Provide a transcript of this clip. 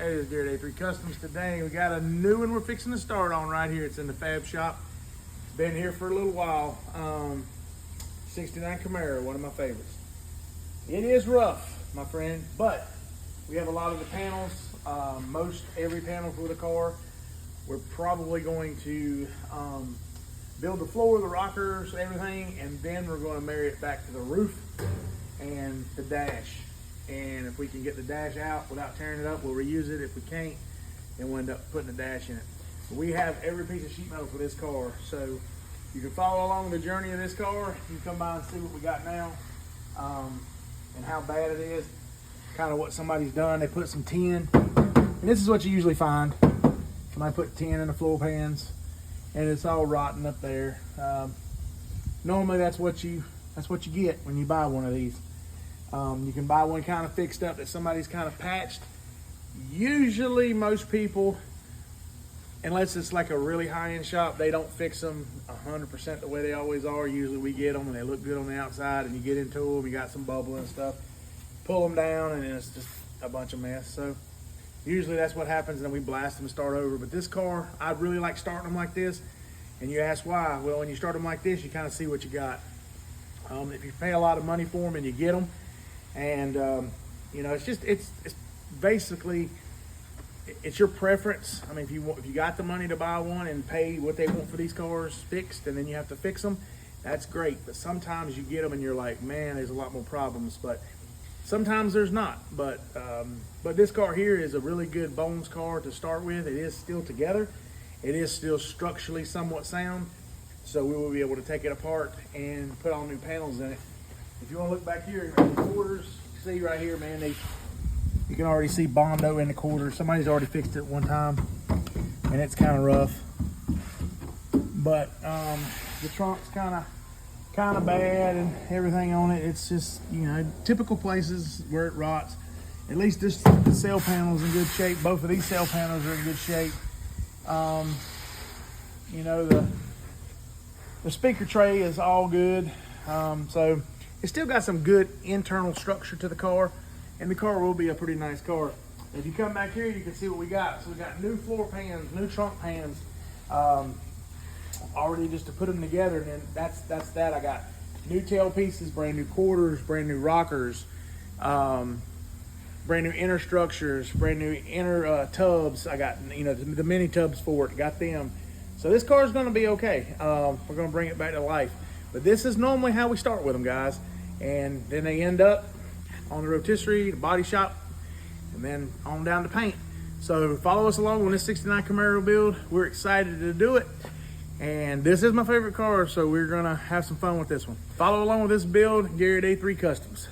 Hey, this is Garrett A3 Customs. Today we got a new one we're fixing to start on right here. It's in the fab shop. It's been here for a little while. 69 Camaro, one of my favorites. It is rough, my friend, but we have a lot of the panels, most every panel for the car. We're probably going to build the floor, the rockers, everything, and then we're going to marry it back to the roof and the dash. And if we can get the dash out without tearing it up, we'll reuse it. If we can't, then we'll end up putting the dash in it. But we have every piece of sheet metal for this car, so you can follow along the journey of this car. You can come by and see what we got now, and how bad it is, kind of what somebody's done. They put some tin, and this is what you usually find. Somebody put tin in the floor pans, and it's all rotten up there. Normally that's what you get when you buy one of these. You can buy one kind of fixed up that somebody's kind of patched. Usually most people, unless it's like a really high-end shop, they don't fix them 100% the way they always are. Usually we get them and they look good on the outside, and you get into them, you got some bubble and stuff, pull them down, and then it's just a bunch of mess. So usually that's what happens, and then we blast them and start over. But this car, I really like starting them like this. And you ask why? Well, when you start them like this, you kind of see what you got. If you pay a lot of money for them and you get them, and you know, it's basically, it's your preference. I mean, if you got the money to buy one and pay what they want for these cars fixed, and then you have to fix them, that's great. But sometimes you get them and you're like, man, there's a lot more problems. But sometimes there's not. But this car here is a really good bones car to start with. It is still together. It is still structurally somewhat sound. So we will be able to take it apart and put all new panels in it. If you want to look back here in the quarters, see right here, man, you can already see Bondo in the quarters. Somebody's already fixed it one time, and it's kind of rough. But the trunk's kind of bad and everything on it. It's just, you know, typical places where it rots. At least this the sail panel's in good shape. Both of these sail panels are in good shape. You know, the speaker tray is all good. So it's still got some good internal structure to the car, and the car will be a pretty nice car. If you come back here, you can see what we got. So we got new floor pans, new trunk pans, already just to put them together, and then that's that. I got new tail pieces, brand new quarters, brand new rockers, brand new inner structures, brand new inner tubs. I got, you know, the mini tubs for it, got them. So this car is going to be okay. We're going to bring it back to life. But this is normally how we start with them, guys. And then they end up on the rotisserie, the body shop, and then on down to paint. So follow us along on this 69 Camaro build. We're excited to do it. And this is my favorite car, so we're going to have some fun with this one. Follow along with this build, Garrett A3 Customs.